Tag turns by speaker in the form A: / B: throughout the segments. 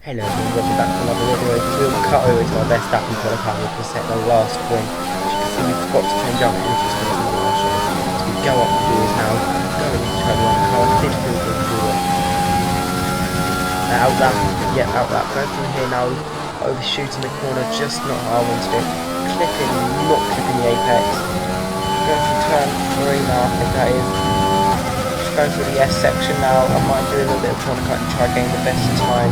A: Hello and welcome back to another video. We'll cut over to our best lap in qualifying to set the last win. As you can see, we forgot to change our energy skills in the last show. As we go up the wheels now, going into turn one, car did feel good through it. Outlap, outlap, going through here now, overshooting the corner, just not how I wanted it. Clipping, not clipping the apex. Going through turn 3 now, I think that is. Just going through the S section now, I might do a little bit of corner cut and try to gain the best time.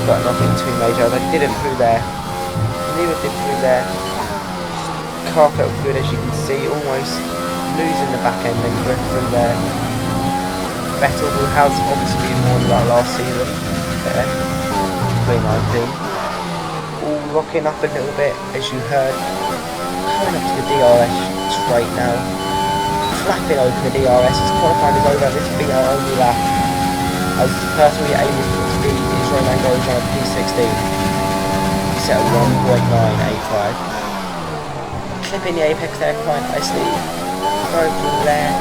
A: But nothing too major. I didn't through there. Neither did through there. Car felt good, as you can see, almost losing the back end and going through there. Vettel, who has obviously been warned about last season, there, 2019. All rocking up a little bit, as you heard. Coming up to the DRS straight now. Flapping open the DRS as qualifying is over. This will be our only lap. As personally aiming for speed is Romain Grosjean at P16. Set at 1.985. Clipping the apex there quite nicely. Going through there.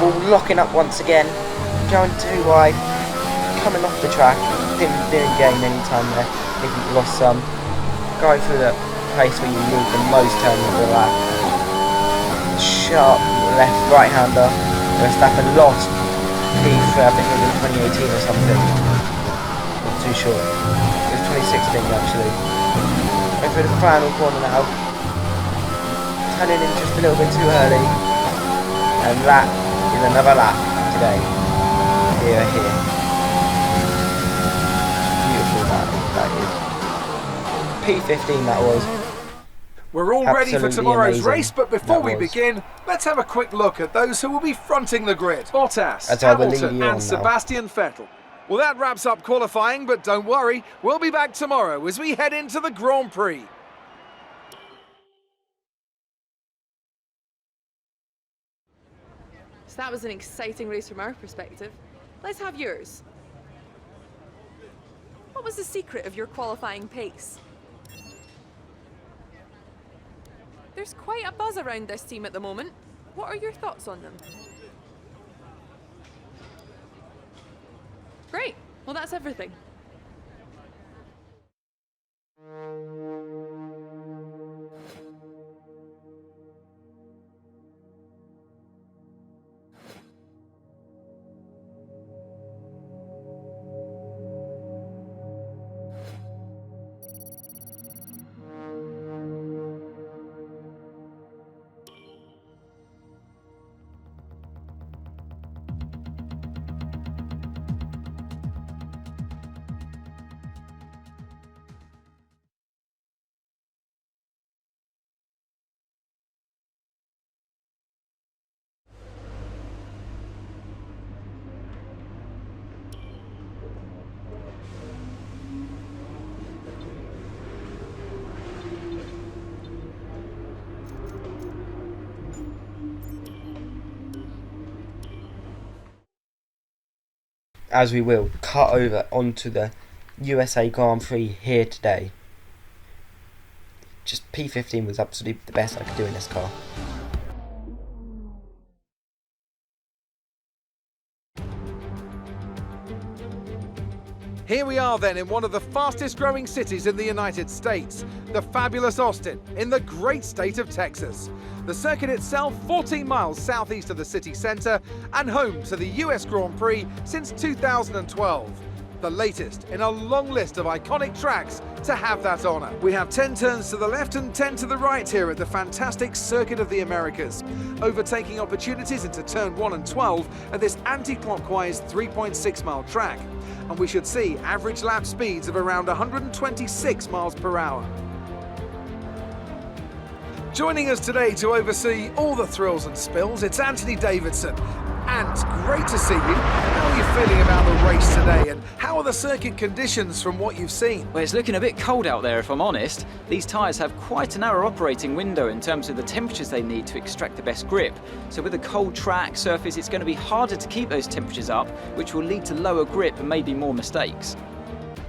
A: All locking up once again. Going too wide. Coming off the track. Didn't gain any time there. I think we lost some. Going through the place where you need the most turn of the lap. Sharp left right hander. Verstappen lost P3, I think it was 2018 or something. Not too sure. It was 2016 actually. Going through the final corner now. Turning in just a little bit too early. And that is another lap today. Here. Beautiful lap, that is. P15 that was.
B: We're all ready for tomorrow's race, but before we begin, let's have a quick look at those who will be fronting the grid. Bottas, Hamilton and Sebastian Vettel. Well, that wraps up qualifying, but don't worry, we'll be back tomorrow as we head into the Grand Prix.
C: So that was an exciting race from our perspective. Let's have yours. What was the secret of your qualifying pace? There's quite a buzz around this team at the moment. What are your thoughts on them? Great. Well, that's everything.
A: As we will cut over onto the USA Grand Prix here today. Just P15 was absolutely the best I could do in this car.
B: Here we are then in one of the fastest growing cities in the United States, the fabulous Austin, in the great state of Texas. The circuit itself 14 miles southeast of the city centre and home to the US Grand Prix since 2012. The latest in a long list of iconic tracks to have that honour. We have 10 turns to the left and 10 to the right here at the fantastic Circuit of the Americas. Overtaking opportunities into turn 1 and 12 at this anti-clockwise 3.6 mile track. And we should see average lap speeds of around 126 miles per hour. Joining us today to oversee all the thrills and spills, it's Anthony Davidson. And great to see you. How are you feeling about the race today, and how are the circuit conditions from what you've seen?
D: Well, it's looking a bit cold out there, if I'm honest. These tyres have quite a narrow operating window in terms of the temperatures they need to extract the best grip. So with a cold track surface, it's going to be harder to keep those temperatures up, which will lead to lower grip and maybe more mistakes.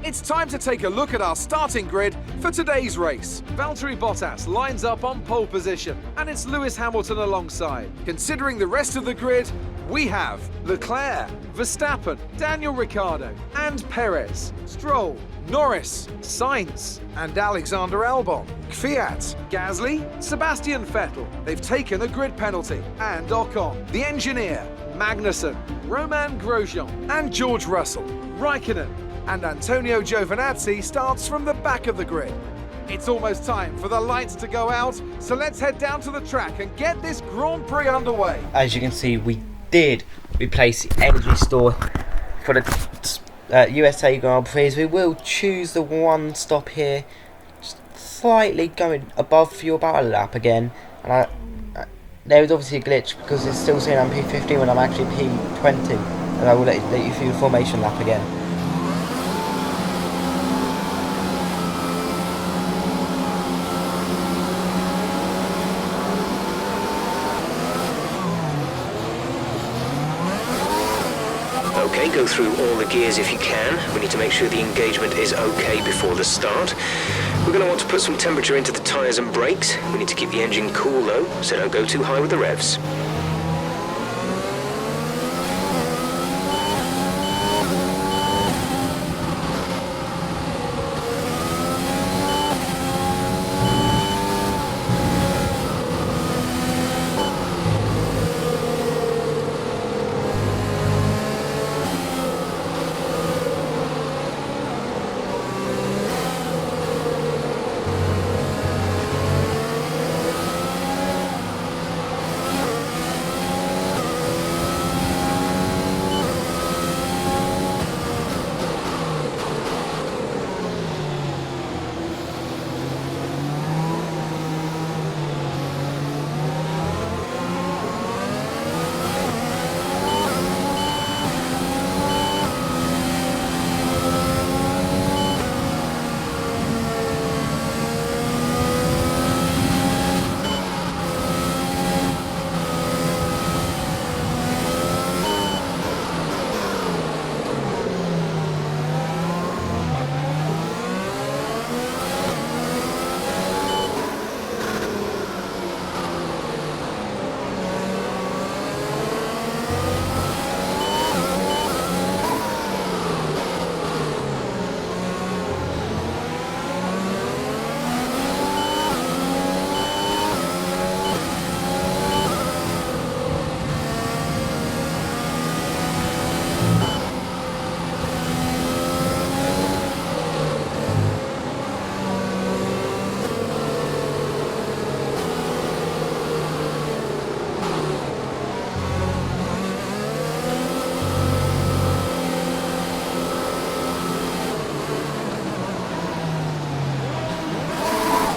B: It's time to take a look at our starting grid for today's race. Valtteri Bottas lines up on pole position, and it's Lewis Hamilton alongside. Considering the rest of the grid, we have Leclerc, Verstappen, Daniel Ricciardo, and Perez, Stroll, Norris, Sainz, and Alexander Albon, Kvyat, Gasly, Sebastian Vettel. They've taken a grid penalty, and Ocon, the engineer, Magnussen, Romain Grosjean, and George Russell, Raikkonen, and Antonio Giovinazzi starts from the back of the grid. It's almost time for the lights to go out, so let's head down to the track and get this Grand Prix underway.
A: As you can see, we did replace the energy store for the USA Grand Prix. We will choose the one stop here, just slightly going above fuel, about a lap again. And there was obviously a glitch because it's still saying I'm P15 when I'm actually P20, and I will let you through the formation lap again.
E: Okay, go through all the gears if you can. We need to make sure the engagement is okay before the start. We're going to want to put some temperature into the tyres and brakes. We need to keep the engine cool though, so don't go too high with the revs.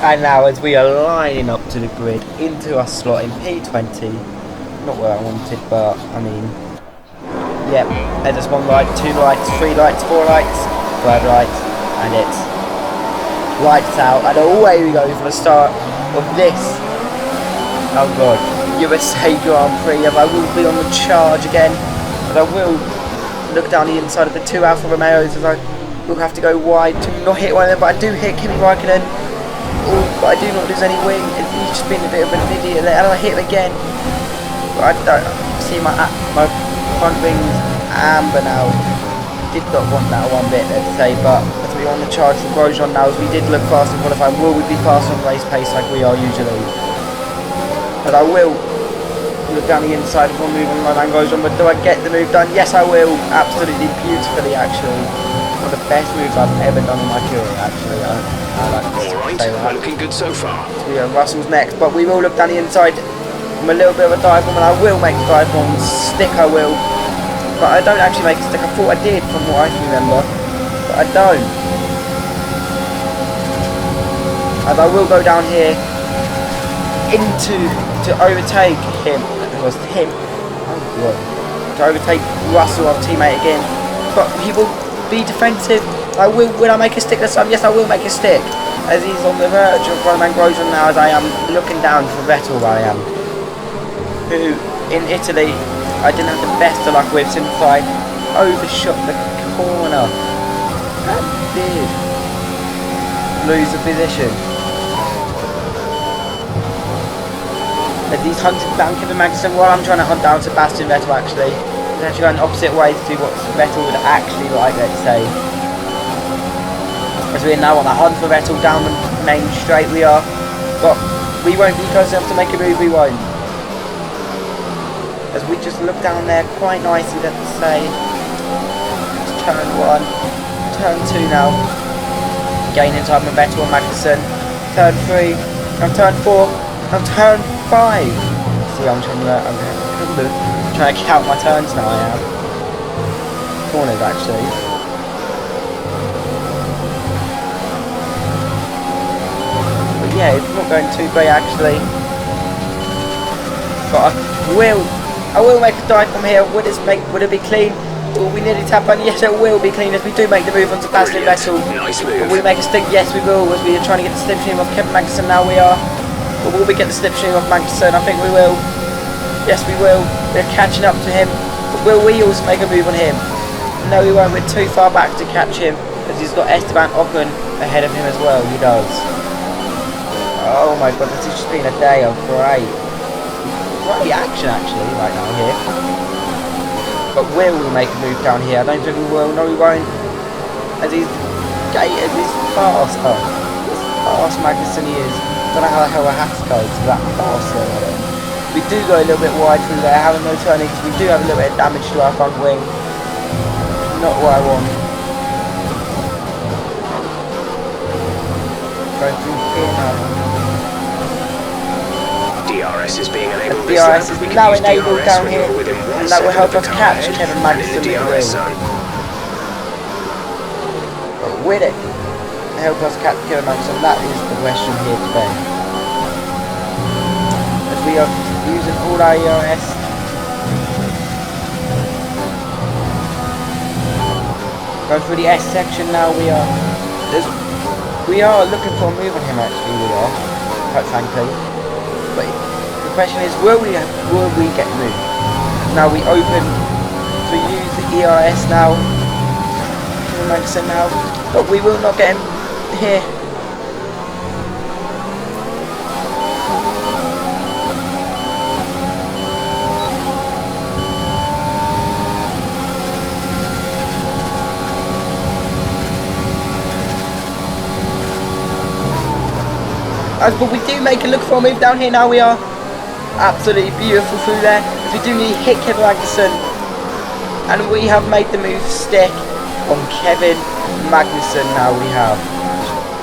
A: And now as we are lining up to the grid into our slot in P20, not where I wanted, but I mean, yep, there's just 1 light, 2 lights, 3 lights, 4 lights, 5 lights, and it's lights out, and away we go for the start of this, oh god, USA Grand Prix. And I will be on the charge again, but I will look down the inside of the 2 Alfa Romeos as I will have to go wide to not hit one of them, but I do hit Kimi Raikkonen. But I do not lose any wing. He's just been a bit of an idiot there, and I hit him again. But I don't see my front wings amber now. Did not want that one bit there to say, but as we're on the charge for Grosjean now, as we did look fast in qualifying, will we be fast on race pace like we are usually? But I will look down the inside before moving my man Grosjean. But do I get the move done? Yes, I will. Absolutely beautifully, actually. One of the best moves I've ever done in my career, actually. I like to say that.
E: We're looking good so far.
A: So yeah, Russell's next, but we will look down the inside from a little bit of a dive bomb, and I will make the dive bomb stick, I will. But I don't actually make it stick. I thought I did from what I can remember, but I don't. And I will go down here to overtake him. It was him. Oh god. To overtake Russell, our teammate again. But he will be defensive. Will I make a stick this time? Yes, I will make a stick. As he's on the verge of Romain Grosjean now, as I am looking down for Vettel, I am. Who, in Italy, I didn't have the best of luck with since I overshot the corner. And did lose the position. As he's hunting down Kevin Magnussen while I'm trying to hunt down Sebastian Vettel actually. He's actually going the opposite way to do what Vettel would actually like, let's say. As we're now on the hunt for Vettel down the main straight we are. But we won't be close enough to make a move, we won't. As we just look down there quite nicely, let's say. It's turn 1, turn 2 now. Gaining time on Vettel and Magnussen. Turn 3, and turn 4, and turn 5. See, I'm trying to count my turns now, I am. Corners, actually. But yeah, it's not going too great, actually. But I will make a dive from here. Would it be clean? Will we nearly tap on? Yes, it will be clean as we do make the move on Sebastian Vettel.
E: Nice move.
A: Will we make a stick? Yes, we will. As we are trying to get the slipstream of Kevin Magnussen, now we are. But will we get the slipstream of Magnussen? I think we will. Yes, we will. We're catching up to him. But will we also make a move on him? No, we won't. We're too far back to catch him, as he's got Esteban Ocon ahead of him as well. He does. Oh my god, this has just been a day of great action actually right now here. But will we make a move down here? I don't think we will. No, we won't. As he's fast. Fast Magnussen he is. I don't know how the hell a hat goes that fast there. We do go a little bit wide through there, having no turning, because we do have a little bit of damage to our front wing. Not what I want. Going through here now.
E: DRS is being enabled.
A: DRS is now enabled down here, and that will help us catch Kevin Magnussen. But will it help us catch Kevin Magnussen? That is the question here today. As we are using all our ERS. Going through the S section now, we are looking for a move on him actually, we are, quite frankly. But the question is, will we get moved? Now we open to use the ERS now, Kevin Magnussen now, but we will not get him here. But we do make a look for a move down here now. We are absolutely beautiful through there. We do need to hit Kevin Magnussen, and we have made the move stick on Kevin Magnussen. Now we have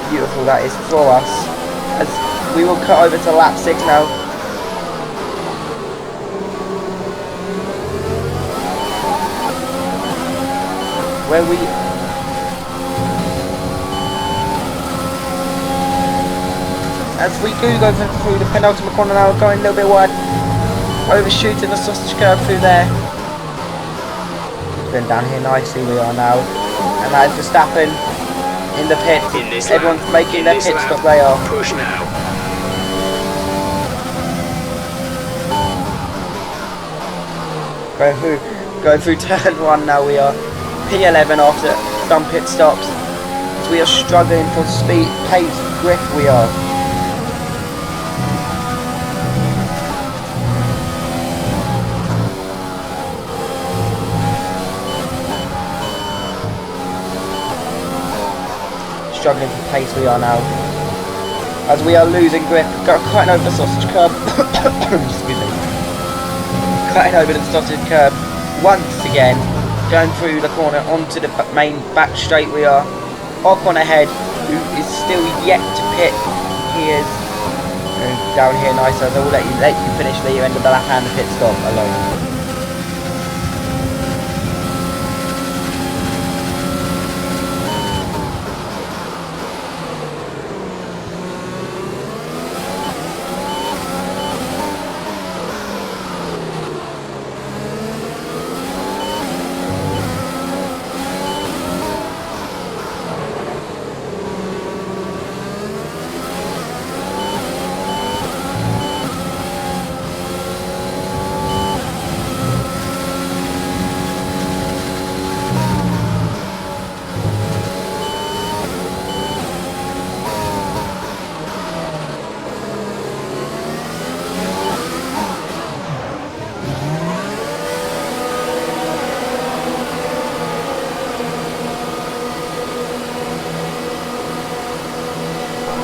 A: beautiful that is for us. As we will cut over to lap 6 now. Where we as we do go through the penultimate corner now, going a little bit wide, overshooting the sausage curve through there. Going down here nicely we are now, and as Verstappen in the pit, everyone's making their pit stop. They are.
E: Push now.
A: Going through turn 1 now. We are P11 after some pit stops. So we are struggling for speed, pace, grip. We are. Struggling for pace we are now, as we are losing grip, cutting over the sausage curb. Excuse me. Cutting over the sausage curb once again, going through the corner onto the main back straight. We are Ocon ahead, who is still yet to pit. He is down here nice, as I will let you finish the end of the lap and the pit stop alone.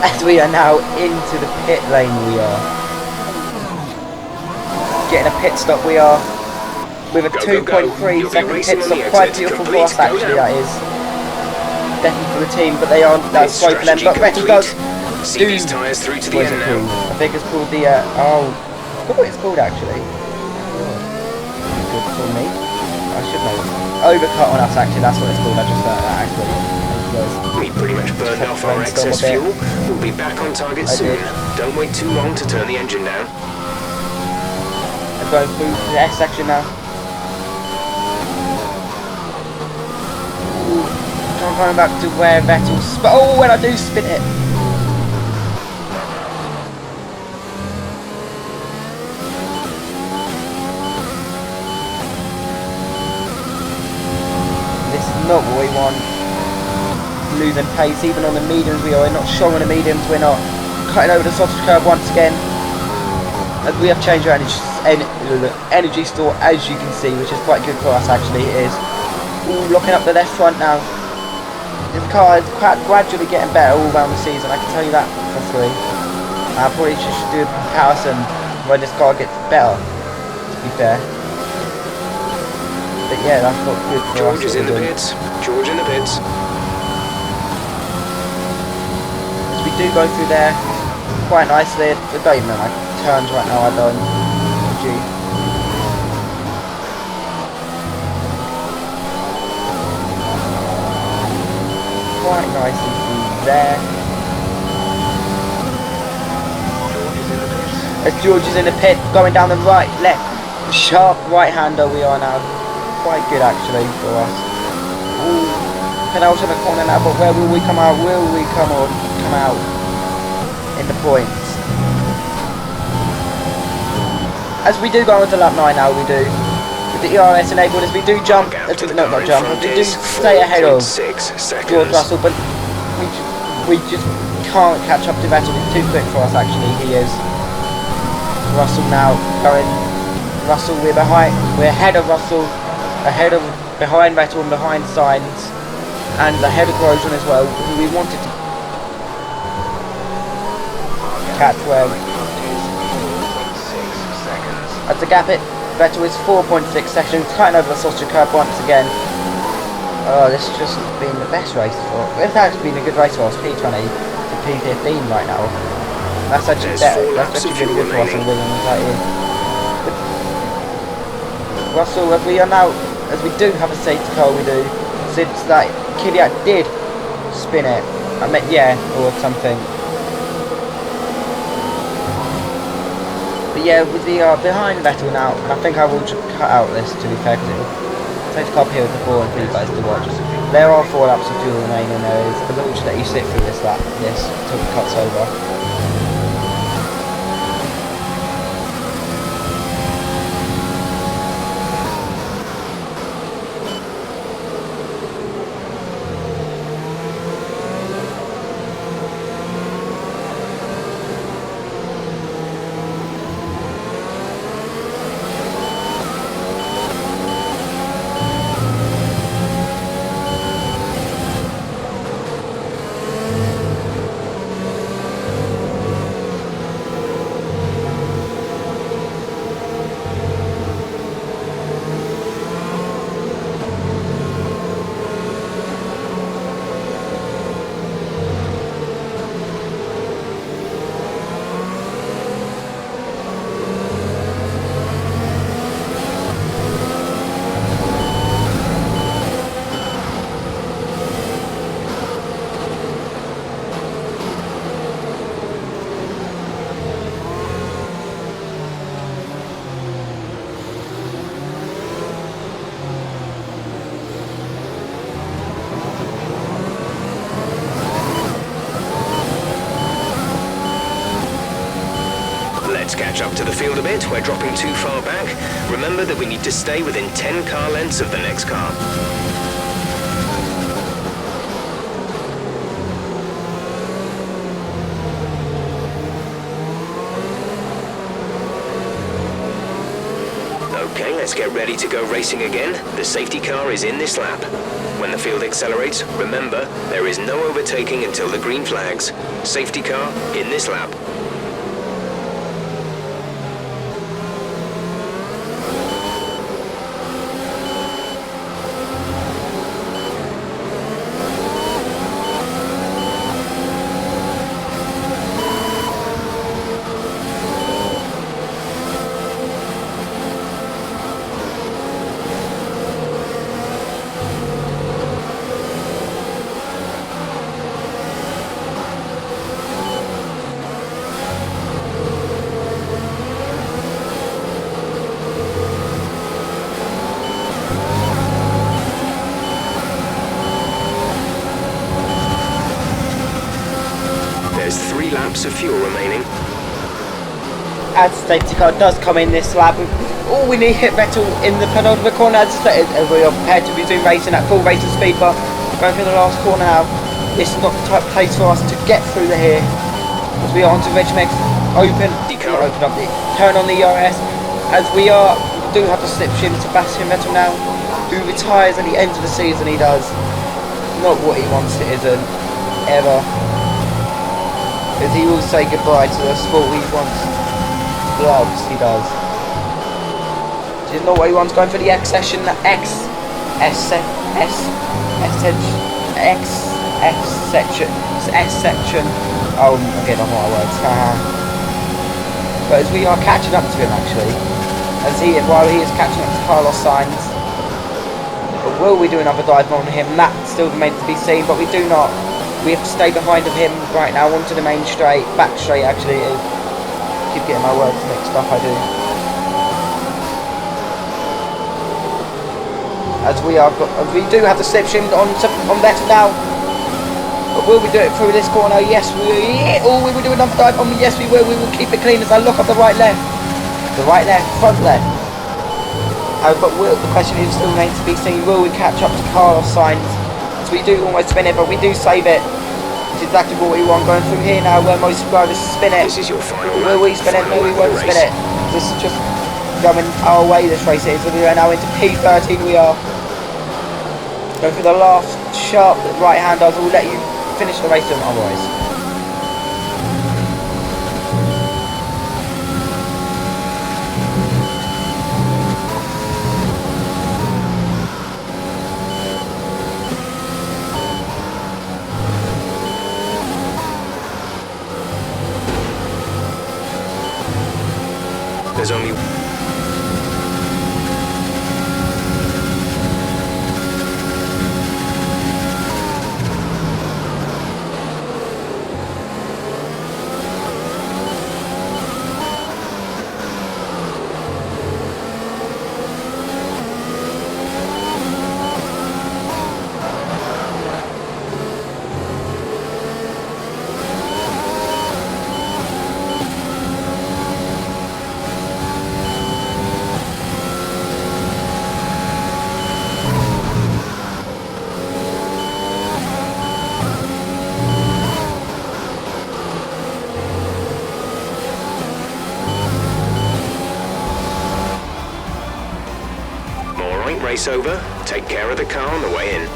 A: As we are now into the pit lane, we are getting a pit stop. We are with a
E: Go, go, go.
A: 2.3
E: You'll be
A: second
E: racing
A: pit
E: on the
A: stop. Quite
E: exit.
A: beautiful for
E: Complete.
A: us,
E: Go
A: actually.
E: now.
A: That is definitely for the team, but they aren't that
E: Pit
A: slow for them. But
E: strategy
A: Vettel does
E: complete. See
A: do.
E: these tyres through to the
A: What is
E: end
A: it
E: now.
A: called? I think it's called the I forgot what it's called actually. Good for me. I should know. Overcut on us, actually. That's what it's called. I just learned that actually.
E: We pretty much burned
A: Just
E: off our
A: brainstorm a
E: excess
A: bit.
E: fuel. We'll be back on target
A: I
E: soon.
A: did.
E: Don't wait too long to turn the engine down.
A: I'm going through the S section now. I'm going back to where Vettel's. Oh, when I do spin it. This is not what we want. Losing pace, even on the mediums we are not strong on the mediums, we're not cutting over the sausage curve once again. And we have changed our energy store, as you can see, which is quite good for us actually. It is. Ooh, locking up the left front now. The car is gradually getting better all around the season, I can tell you that for free. I probably should do a comparison when this car gets better, to be fair. But yeah, that's not good for us.
E: George is in the pits. George in the pits.
A: As we do go through there quite nicely. I don't even know my turns right now, I don't. Gee. Quite nicely through there. As George is in the pit, going down the right, left, sharp right-hander we are now. Quite good actually for us. Ooh, penalty in the corner now, but where will we come out? Will we come out in the points? As we do go on to lap 9 now, we do. With the ERS enabled, as we do jump, no, not jump, but we do stay ahead of George Russell, but we just can't catch up to Vettel. It's too quick for us actually, he is. Russell now going, Russell, we're behind, we're ahead of Russell, behind Vettel and behind Sainz, and ahead of Grosjean as well, who we wanted to catch well. At the gap it, Vettel is 4.6 seconds, cutting over the sausage curve once again. Oh, this has just been the best race for us. It's actually been a good race for us, P20 to P15 right now. That's actually better. That's actually really good for us in Williams right here. But Russell, as we are now, as we do have a safety car, we do, since that Kvyat did spin it, I meant yeah, or something. But yeah, with the behind Vettel now, I think I will just cut out this to be fair, because it'll take a couple here with the 4 and 3 guys to watch. There are 4 laps of fuel remaining, and there is a launch that you sit through this lap, until it cuts over.
E: Let's catch up to the field a bit. We're dropping too far back. Remember that we need to stay within 10 car lengths of the next car. Okay, let's get ready to go racing again. The safety car is in this lap. when the field accelerates, remember, there is no overtaking until the green flags. Safety car in this lap. There's 3 laps of fuel remaining.
A: As the safety car does come in this lap, we need hit Vettel in the penultimate corner. As we are prepared to resume racing at full racing speed, but going through the last corner now, this is not the type of place for us to get through the here. As we are onto Regimec, open up the turn on the ERS. As we do have to slipstream Sebastian Vettel now, who retires at the end of the season. He does not what he wants. It isn't ever. As he will say goodbye to the sport he once loves, he does. This is not what he wants, going for the X section, the X section. Oh, again, I'm my words. But as we are catching up to him, actually, while he is catching up to Carlos Sainz, but will we do another dive on him? That still remains to be seen, but we do not. We have to stay behind of him right now onto the main straight, back straight actually. I keep getting my words mixed up, I do. As we do have the slipstream on Vettel now. But will we do it through this corner? Yes, we will do another dive on. Yes, we will. We will keep it clean as I look up the right left, front left. But the question is still remains to be seen. Will we catch up to Carlos Sainz? We do almost spin it, but we do save it. It's exactly what we want going through here now, where most drivers spin it.
E: This is your final
A: Will we spin it? No, we won't spin it. This is just going our way, this race is. We are now into P13, we are. Going through the last sharp right-handers. We'll let you finish the race otherwise.
E: There's only race over. Take care of the car on the way in.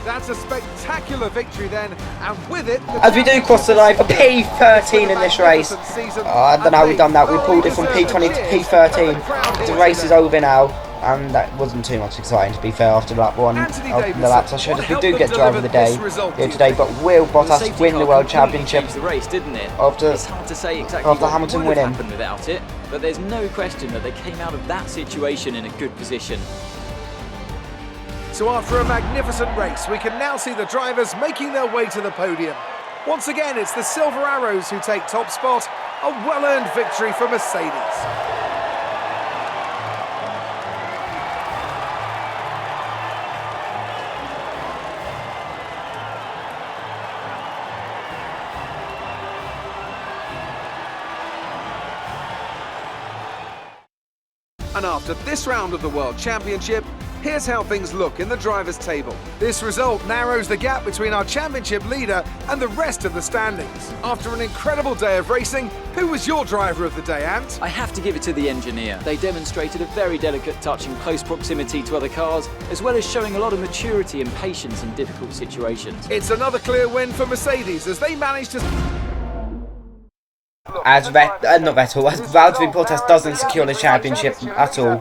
B: That's a spectacular victory then, and with it...
A: As we do cross the line for P13 in this race. I don't know how we've done that. We pulled it from P20 to P13. The race is over now, and that wasn't too much exciting to be fair after lap one. After the laps I showed us, we do get driver of the day here today, but will Bottas win the World Championship
D: the race, didn't it?
A: after
D: it's hard to say exactly
A: after
D: what
A: Hamilton
D: would have
A: winning?
D: happened without it, but there's no question that they came out of that situation in a good position.
B: So after a magnificent race, we can now see the drivers making their way to the podium. Once again, it's the Silver Arrows who take top spot, a well-earned victory for Mercedes. And after this round of the World Championship, here's how things look in the drivers' table. This result narrows the gap between our championship leader and the rest of the standings. After an incredible day of racing, who was your driver of the day, Ant?
D: I have to give it to the engineer. They demonstrated a very delicate touch in close proximity to other cars, as well as showing a lot of maturity and patience in difficult situations.
B: It's another clear win for Mercedes as they managed to...
A: As Valtteri Bottas doesn't secure the championship at all.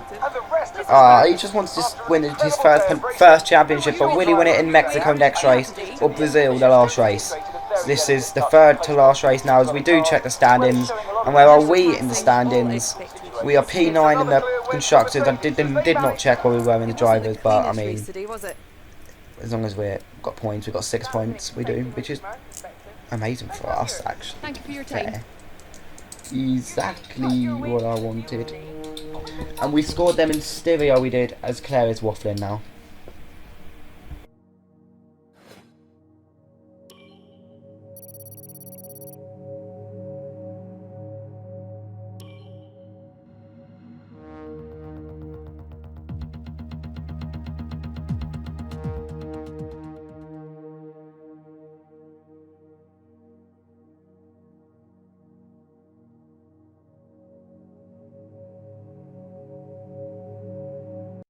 A: He just wants to win his first championship, but will he win it in Mexico next race or Brazil the last race? So this is the third to last race now, as we do check the standings. And where are we in the standings? We are P9 in the constructors. I did not check where we were in the drivers, but I mean, as long as we've got points, we've got 6 points, we do, which is amazing for us, actually.
C: Thank you for your time.
A: Exactly what I wanted. And we scored them in stereo, we did, as Claire is waffling now.